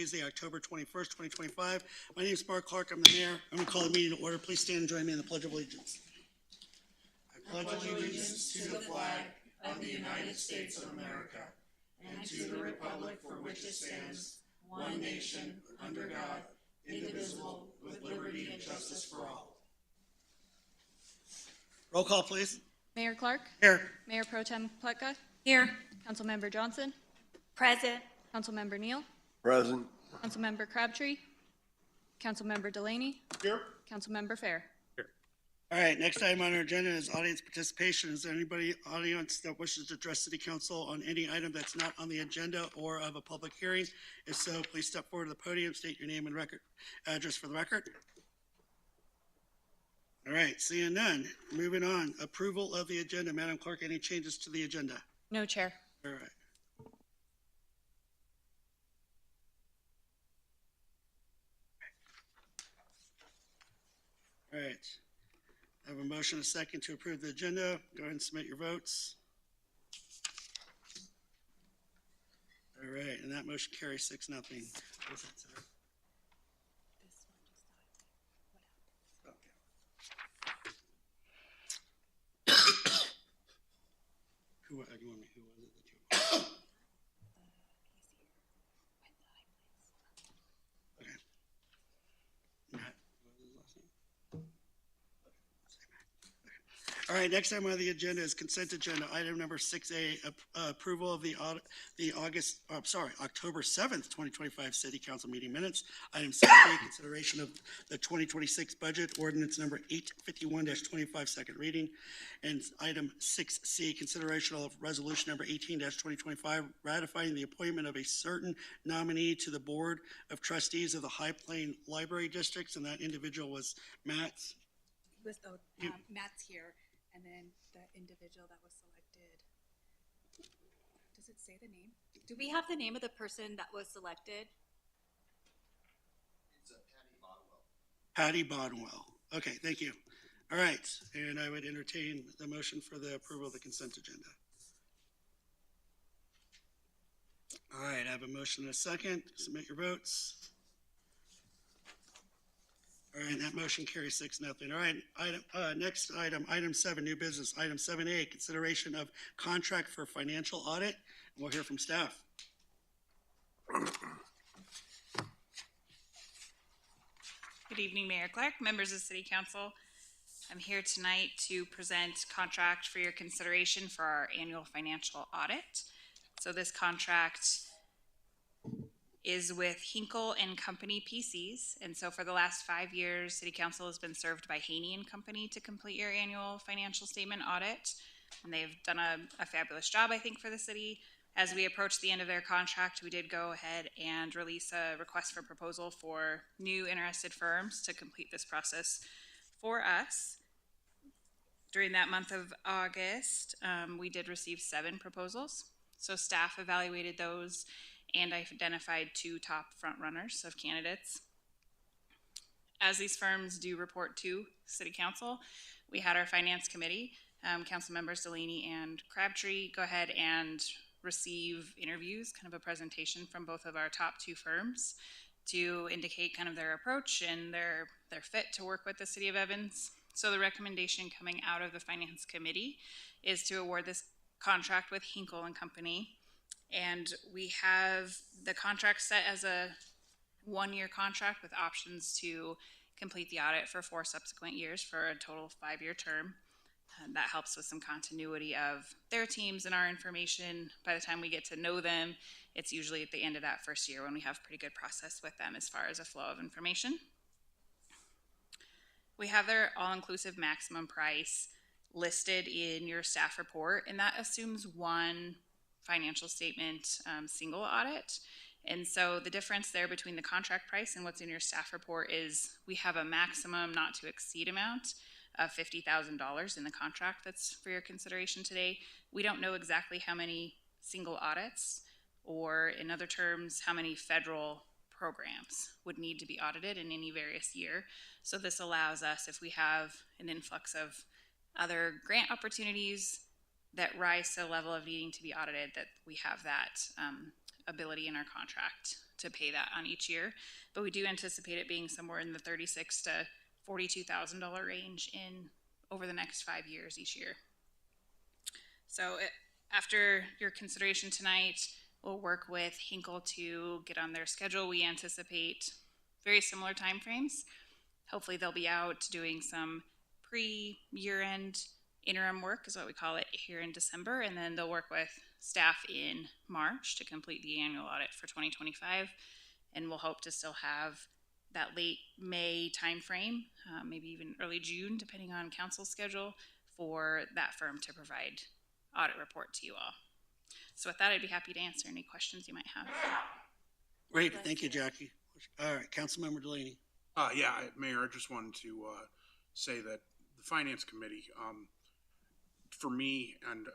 Tuesday, October 21st, 2025. My name is Mark Clark. I'm the mayor. I'm going to call the meeting to order. Please stand and join me in the Pledge of Allegiance. I pledge allegiance to the flag of the United States of America and to the republic for which it stands, one nation, under God, indivisible, with liberty and justice for all. Roll call, please. Mayor Clark? Here. Mayor Pro Tem Pletka? Here. Councilmember Johnson? Present. Councilmember Neal? Present. Councilmember Crabtree? Councilmember Delaney? Here. Councilmember Fair? All right, next item on our agenda is audience participation. Is there anybody audience that wishes to address City Council on any item that's not on the agenda or of a public hearing? If so, please step forward to the podium, state your name and address for the record. All right, seeing none, moving on. Approval of the agenda. Madam Clerk, any changes to the agenda? No, Chair. All right. All right. I have a motion, a second to approve the agenda. Go ahead and submit your votes. All right, and that motion carries 6-0. What is that, sir? Who was it that you? Okay. Matt, what was his last name? All right, next item on the agenda is consent agenda. Item number 6A, approval of the October 7th, 2025 City Council meeting minutes. Item 6A, consideration of the 2026 budget, ordinance number 851-25, second reading. And item 6C, consideration of resolution number 18-2025, ratifying the appointment of a certain nominee to the Board of Trustees of the High Plain Library Districts, and that individual was Matt. Matt's here, and then the individual that was selected. Does it say the name? Do we have the name of the person that was selected? It's Patty Bodwell. Patty Bodwell. Okay, thank you. All right, and I would entertain the motion for the approval of the consent agenda. All right, I have a motion and a second. Submit your votes. All right, that motion carries 6-0. All right, next item, item 7, new business. Item 7A, consideration of contract for financial audit. We'll hear from staff. Good evening, Mayor Clark, members of City Council. I'm here tonight to present contract for your consideration for our annual financial audit. So this contract is with Hinkle and Company PCs. And so for the last 5 years, City Council has been served by Haney and Company to complete your annual financial statement audit. And they've done a fabulous job, I think, for the city. As we approach the end of their contract, we did go ahead and release a request for proposal for new interested firms to complete this process for us. During that month of August, we did receive 7 proposals. So staff evaluated those, and I identified 2 top front runners of candidates. As these firms do report to City Council, we had our Finance Committee, Council members Delaney and Crabtree, go ahead and receive interviews, kind of a presentation from both of our top 2 firms to indicate kind of their approach and their fit to work with the City of Evans. So the recommendation coming out of the Finance Committee is to award this contract with Hinkle and Company. And we have the contract set as a 1-year contract with options to complete the audit for 4 subsequent years for a total 5-year term. That helps with some continuity of their teams and our information. By the time we get to know them, it's usually at the end of that first year when we have pretty good process with them as far as a flow of information. We have their all-inclusive maximum price listed in your staff report, and that assumes 1 financial statement single audit. And so the difference there between the contract price and what's in your staff report is we have a maximum not to exceed amount of $50,000 in the contract that's for your consideration today. We don't know exactly how many single audits, or in other terms, how many federal programs would need to be audited in any various year. So this allows us, if we have an influx of other grant opportunities that rise to the level of needing to be audited, that we have that ability in our contract to pay that on each year. But we do anticipate it being somewhere in the $36,000 to $42,000 range over the next 5 years each year. So after your consideration tonight, we'll work with Hinkle to get on their schedule. We anticipate very similar timeframes. Hopefully they'll be out doing some pre-year-end interim work is what we call it here in December, and then they'll work with staff in March to complete the annual audit for 2025, and we'll hope to still have that late May timeframe, maybe even early June, depending on council's schedule, for that firm to provide audit report to you all. So with that, I'd be happy to answer any questions you might have. Great, thank you, Jackie. All right, Councilmember Delaney. Mayor, I just wanted to say that the Finance Committee, for me and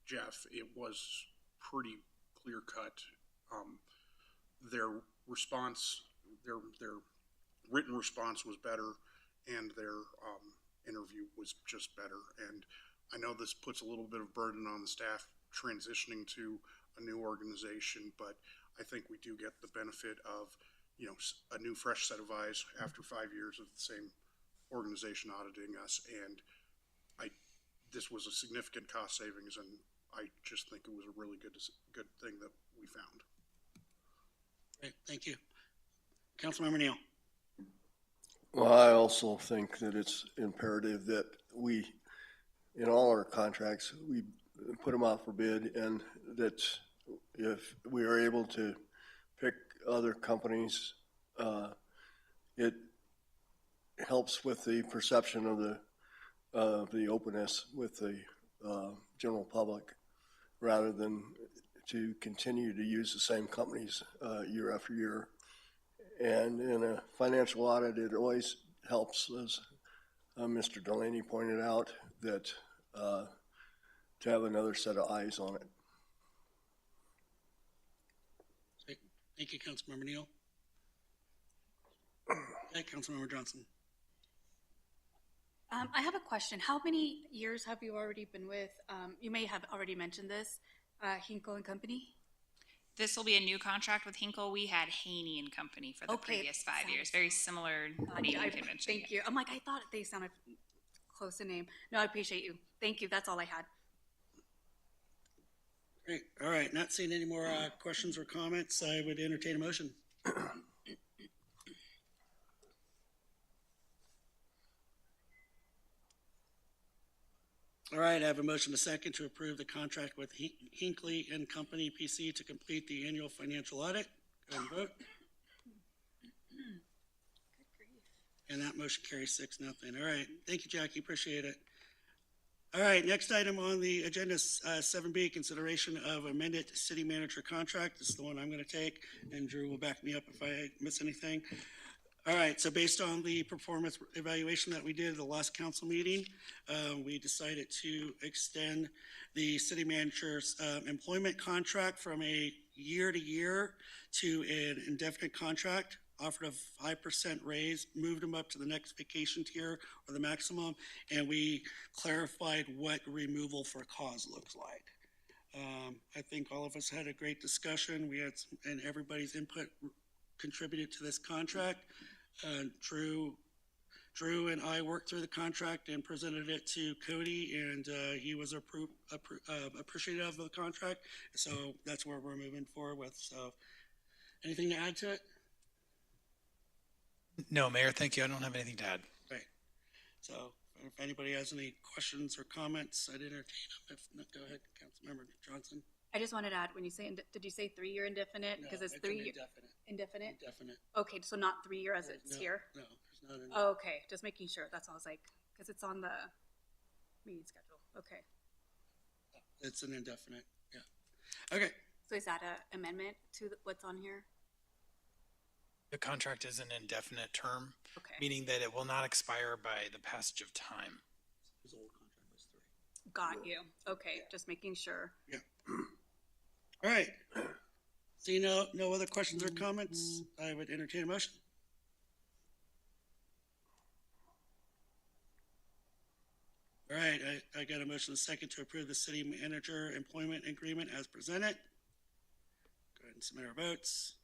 Jeff, it was pretty clear cut. Their response, their written response was better, and their interview was just better. And I know this puts a little bit of burden on the staff transitioning to a new organization, but I think we do get the benefit of, you know, a new fresh set of eyes after 5 years of the same organization auditing us. And this was a significant cost savings, and I just think it was a really good thing that we found. Great, thank you. Councilmember Neal. Well, I also think that it's imperative that we, in all our contracts, we put them out for bid, and that if we are able to pick other companies, it helps with the perception of the openness with the general public, rather than to continue to use the same companies year after year. And in a financial audit, it always helps, as Mr. Delaney pointed out, that to have another set of eyes on it. Thank you, Councilmember Neal. Okay, Councilmember Johnson. I have a question. How many years have you already been with, you may have already mentioned this, Hinkle and Company? This will be a new contract with Hinkle. We had Haney and Company for the previous 5 years. Very similar naming convention. Thank you. I'm like, I thought they sounded close in name. No, I appreciate you. Thank you. That's all I had. Great, all right, not seeing any more questions or comments, I would entertain a motion. All right, I have a motion, a second, to approve the contract with Hinckley and Company PC to complete the annual financial audit. Go ahead and vote. And that motion carries 6-0. All right, thank you, Jackie, appreciate it. All right, next item on the agenda is 7B, consideration of amended city manager contract. This is the one I'm going to take, and Drew will back me up if I miss anything. All right, so based on the performance evaluation that we did at the last council meeting, we decided to extend the city manager's employment contract from a year-to-year to an indefinite contract, offered a 5% raise, moved him up to the next vacation tier or the maximum, and we clarified what removal for cause looks like. I think all of us had a great discussion. We had and everybody's input contributed to this contract. Drew and I worked through the contract and presented it to Cody, and he was appreciative of the contract. So that's where we're moving forward with. So anything to add to it? No, Mayor, thank you. I don't have anything to add. Right. So if anybody has any questions or comments, I'd entertain them. If not, go ahead, Councilmember Johnson. I just wanted to add, when you say, did you say 3-year indefinite? No, Because it's an 3 year. indefinite. Indefinite? Indefinite. Okay, so not 3 year as it's No, here? No, there's not an. Oh, okay, just making sure. That's all I was like, because it's on the meeting schedule. Okay. It's an indefinite, yeah. Okay, So is that a amendment to what's on here? The contract is an indefinite term, Okay. meaning that it will not expire by the passage of time. his old contract was 3. Got you. Okay, just making sure. Yeah. All right. See, no other questions or comments? I would entertain a motion. All right, I got a motion, a second, to approve the city manager employment agreement as presented. Go ahead and submit our votes.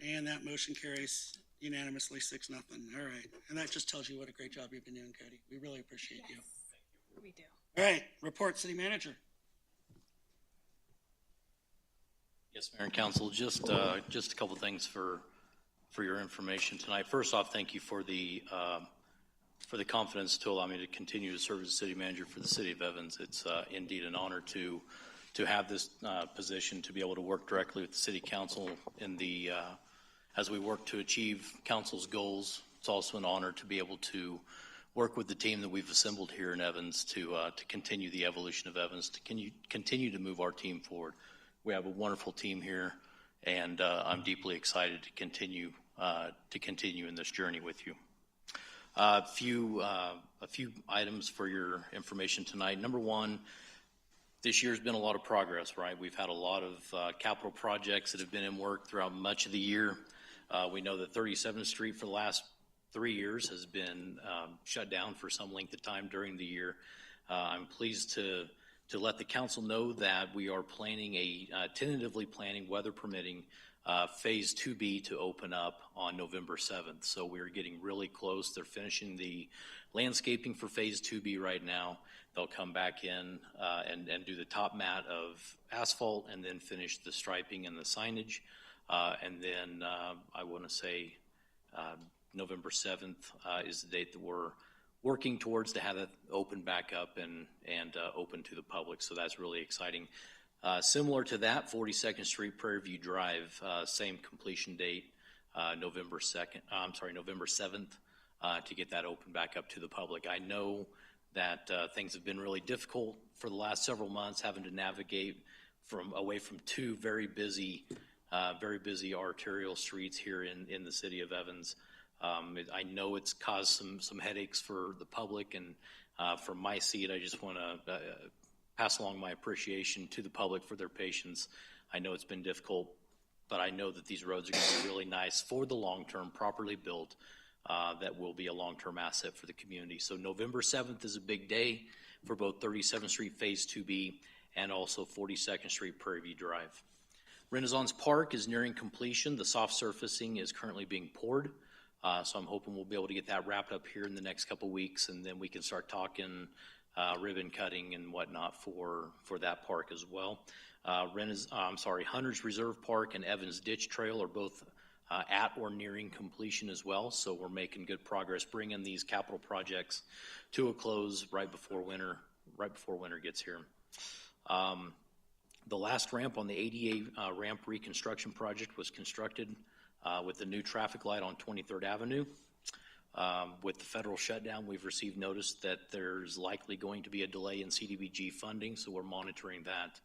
And that motion carries unanimously 6-0. All right. And that just tells you what a great job you've been doing, Cody. We really appreciate you. We do. All right, report, city manager. Yes, Mayor and Council, just a couple things for your information tonight. First off, thank you for the confidence to allow me to continue to serve as the city manager for the city of Evans. It's indeed an honor to have this position, to be able to work directly with the city council in the as we work to achieve council's goals. It's also an honor to be able to work with the team that we've assembled here in Evans to continue the evolution of Evans, to continue to move our team forward. We have a wonderful team here, and I'm deeply excited to continue in this journey with you. A few items for your information tonight. Number one, this year's been a lot of progress, right? We've had a lot of capital projects that have been in work throughout much of the year. We know that 37th Street for the last 3 years has been shut down for some length of time during the year. I'm pleased to let the council know that we are planning tentatively planning, weather permitting, Phase 2B to open up on November 7th. So we're getting really close. They're finishing the landscaping for Phase 2B right now. They'll come back in and do the top mat of asphalt and then finish the striping and the signage. And then I want to say November 7th is the date that we're working towards to have it open back up and open to the public. So that's really exciting. Similar to that, 42nd Street, Prairie View Drive, same completion date, November 7th, to get that open back up to the public. I know that things have been really difficult for the last several months, having to navigate away from two very busy arterial streets here in the city of Evans. I know it's caused some headaches for the public, and from my seat, I just want to pass along my appreciation to the public for their patience. I know it's been difficult, but I know that these roads are going to be really nice for the long term, properly built, that will be a long-term asset for the community. So November 7th is a big day for both 37th Street Phase 2B and also 42nd Street Prairie View Drive. Renaissance Park is nearing completion. The soft surfacing is currently being poured. So I'm hoping we'll be able to get that wrapped up here in the next couple weeks, and then we can start talking ribbon cutting and whatnot for that park as well. Hunters Reserve Park and Evans Ditch Trail are both at or nearing completion as well. So we're making good progress bringing these capital projects to a close right before winter gets here. The last ramp on the ADA ramp reconstruction project was constructed with the new traffic light on 23rd Avenue. With the federal shutdown, we've received notice that there's likely going to be a delay in CDBG funding, so we're monitoring that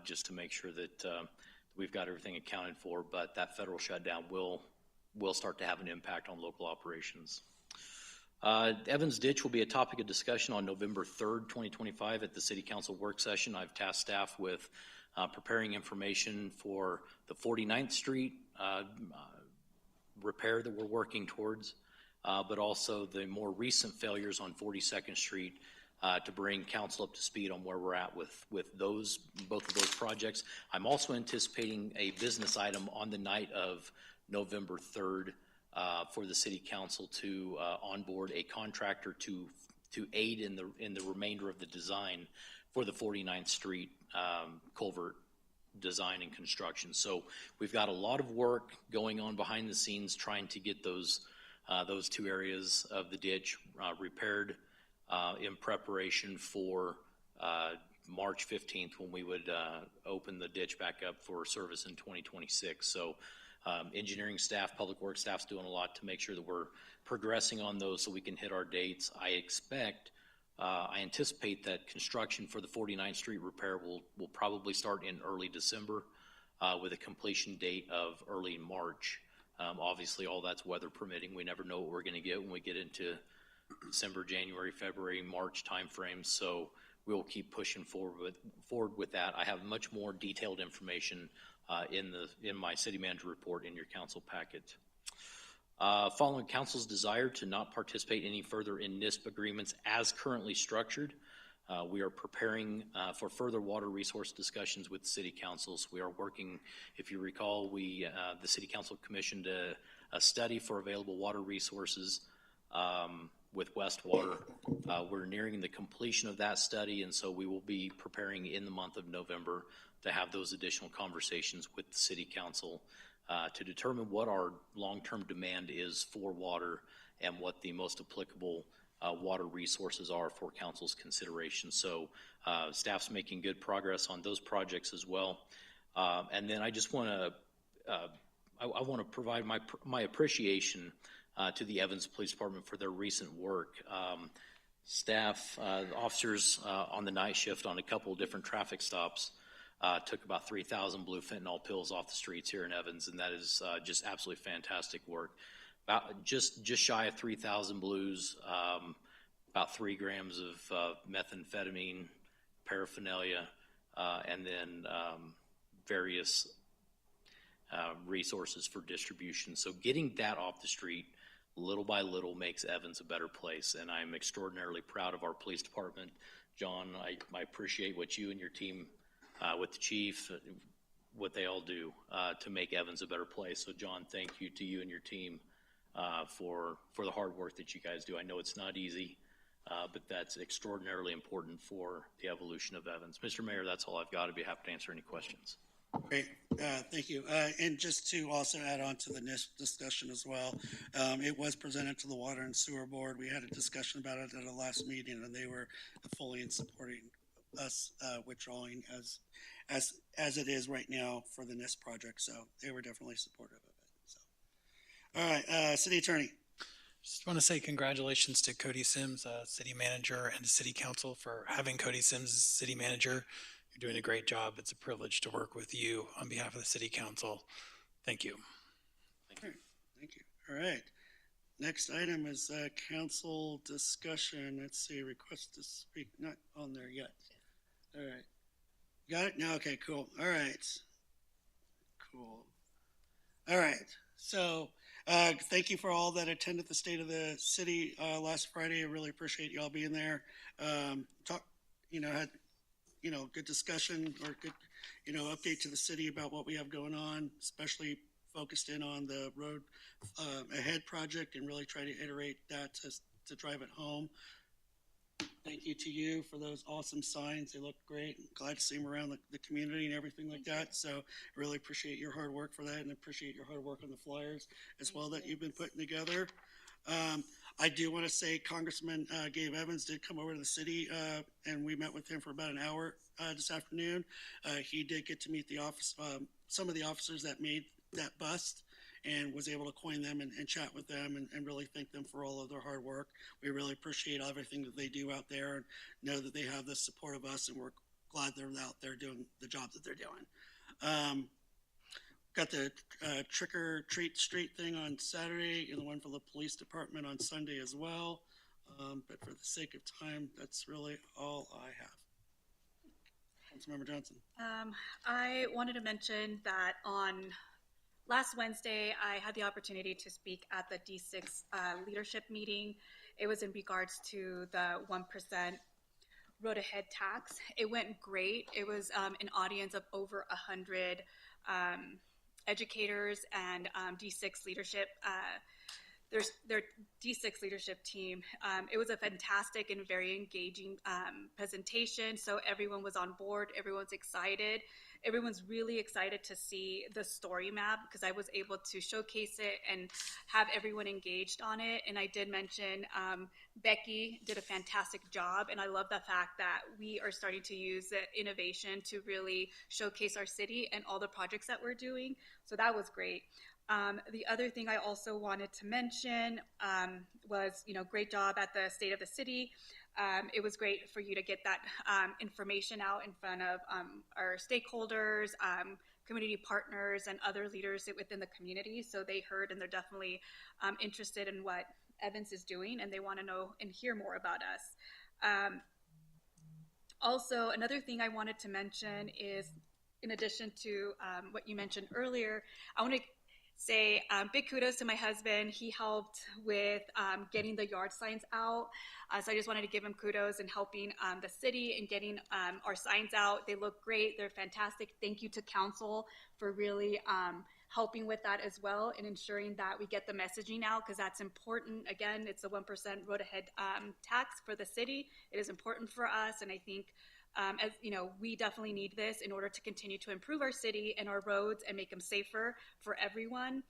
just to make sure that we've got everything accounted for, but that federal shutdown will start to have an impact on local operations. Evans Ditch will be a topic of discussion on November 3rd, 2025 at the City Council work session. I've tasked staff with preparing information for the 49th Street repair that we're working towards, but also the more recent failures on 42nd Street to bring council up to speed on where we're at with both of those projects. I'm also anticipating a business item on the night of November 3rd for the City Council to onboard a contractor to aid in the remainder of the design for the 49th Street culvert design and construction. So we've got a lot of work going on behind the scenes trying to get those two areas of the ditch repaired in preparation for March 15th when we would open the ditch back up for service in 2026. So engineering staff, public works staff's doing a lot to make sure that we're progressing on those so we can hit our dates. I anticipate that construction for the 49th Street repair will probably start in early December with a completion date of early March. Obviously, all that's weather permitting. We never know what we're going to get when we get into December, January, February, March timeframes. So we'll keep pushing forward with that. I have much more detailed information in my city manager report in your council packet. Following council's desire to not participate any further in NISP agreements as currently structured, We are preparing for further water resource discussions with the city councils. We are working, if you recall, the city council commissioned a study for available water resources with Westwater. We're nearing the completion of that study, and so we will be preparing in the month of November to have those additional conversations with the city council to determine what our long-term demand is for water and what the most applicable water resources are for council's consideration. So staff's making good progress on those projects as well. And then I just want to I want to provide my appreciation to the Evans Police Department for their recent work. Staff, officers on the night shift on a couple of different traffic stops took about 3,000 blue fentanyl pills off the streets here in Evans, and that is just absolutely fantastic work. About just shy of 3,000 blues, about 3 grams of methamphetamine, paraphernalia, and then various resources for distribution. So getting that off the street little by little makes Evans a better place, and I'm extraordinarily proud of our police department. John, I appreciate what you and your team with the chief, what they all do to make Evans a better place. So John, thank you to you and your team for the hard work that you guys do. I know it's not easy, but that's extraordinarily important for the evolution of Evans. Mr. Mayor, that's all I've got. I'd be happy to answer any questions. Great, thank you. And just to also add on to the NISP discussion as well, it was presented to the Water and Sewer Board. We had a discussion about it at the last meeting, and they were fully in supporting us withdrawing as it is right now for the NISP project. So they were definitely supportive of it. So, all right, City Attorney. Just want to say congratulations to Cody Sims, city manager, and the city council for having Cody Sims as city manager. You're doing a great job. It's a privilege to work with you on behalf of the city council. Thank you. Thank you. All right. Next item is council discussion. Let's see, request to speak, not on there yet. All right. Got it? No, okay, cool. All right. Cool. All right. So thank you for all that attended the State of the City last Friday. I really appreciate y'all being there. Had good discussion or good, update to the city about what we have going on, especially focused in on the road ahead project and really try to iterate that to drive it home. Thank you to you for those awesome signs. They look great. I'm glad to see them around the community and everything like that. So I really appreciate your hard work for that, and appreciate your hard work on the flyers as well that you've been putting together. I do want to say Congressman Gabe Evans did come over to the city, and we met with him for about an hour this afternoon. He did get to meet some of the officers that made that bust, and was able to coin them and chat with them and really thank them for all of their hard work. We really appreciate everything that they do out there, and know that they have the support of us, and we're glad they're out there doing the job that they're doing. Got the trick or treat street thing on Saturday, and the one for the police department on Sunday as well. But for the sake of time, that's really all I have. Councilmember Johnson. I wanted to mention that on last Wednesday, I had the opportunity to speak at the D6 leadership meeting. It was in regards to the 1% road ahead tax. It went great. It was an audience of over 100 educators and D6 leadership. Their D6 leadership team. It was a fantastic and very engaging presentation. So everyone was on board. Everyone's excited. Everyone's really excited to see the story map, because I was able to showcase it and have everyone engaged on it. And I did mention Becky did a fantastic job. And I love the fact that we are starting to use the innovation to really showcase our city and all the projects that we're doing. So that was great. The other thing I also wanted to mention was, great job at the State of the City. It was great for you to get that information out in front of our stakeholders, community partners, and other leaders within the community. So they heard, and they're definitely interested in what Evans is doing, and they want to know and hear more about us. Also, another thing I wanted to mention is, in addition to what you mentioned earlier, I want to say big kudos to my husband. He helped with getting the yard signs out. So I just wanted to give him kudos in helping the city and getting our signs out. They look great. They're fantastic. Thank you to council for really helping with that as well and ensuring that we get the messaging out, because that's important. Again, it's a 1% road ahead tax for the city. It is important for us, and I think as you know, we definitely need this in order to continue to improve our city and our roads and make them safer for everyone.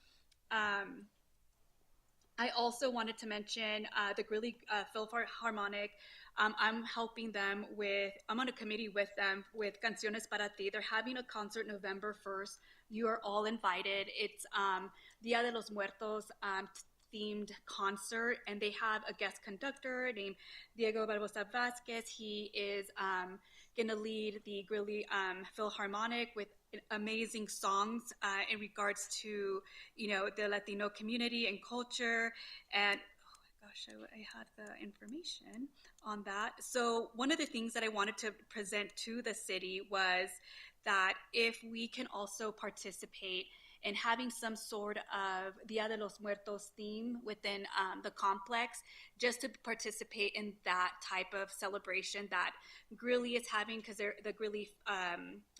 I also wanted to mention the Greeley Philharmonic. I'm helping them with, I'm on a committee with them with Canciones para Ti. They're having a concert November 1st. You are all invited. It's Dia de los Muertos themed concert, and they have a guest conductor named Diego Barbosa Vasquez. He is going to lead the Greeley Philharmonic with amazing songs in regards to, you know, the Latino community and culture. And oh my gosh, I had the information on that. So one of the things that I wanted to present to the city was that if we can also participate in having some sort of Dia de los Muertos theme within the complex, just to participate in that type of celebration that Greeley is having, because the Greeley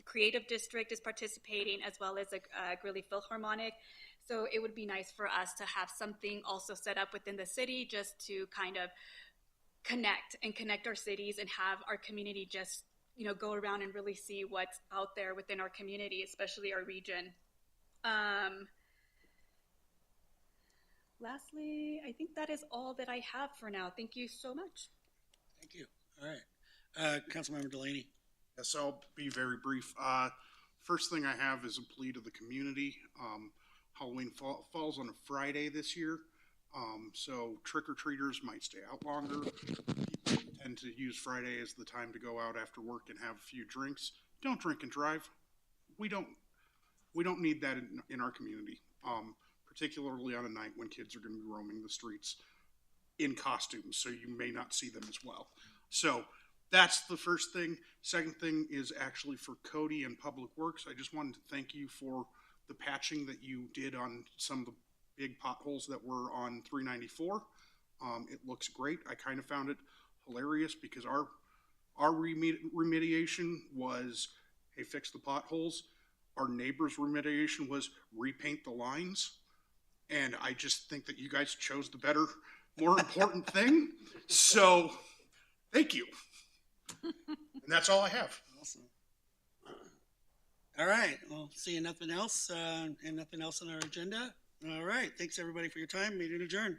Creative District is participating, as well as the Greeley Philharmonic. So it would be nice for us to have something also set up within the city, just to kind of connect our cities and have our community just, you know, go around and really see what's out there within our community, especially our region. Lastly, I think that is all that I have for now. Thank you so much. Thank you. All right. Councilmember Delaney. Yes, I'll be very brief. First thing I have is a plea to the community. Halloween falls on a Friday this year, so trick-or-treaters might stay out longer. People tend to use Friday as the time to go out after work and have a few drinks. Don't drink and drive. We don't need that in our community, particularly on a night when kids are going to be roaming the streets in costumes, so you may not see them as well. So that's the first thing. Second thing is actually for Cody and Public Works. I just wanted to thank you for the patching that you did on some of the big potholes that were on 394. It looks great. I kind of found it hilarious because our remediation was, hey, fix the potholes. Our neighbor's remediation was repaint the lines. And I just think that you guys chose the better, more important thing. So thank you. And that's all I have. Awesome. All right. Well, seeing nothing else and nothing else on our agenda. All right. Thanks everybody for your time. Meeting adjourned.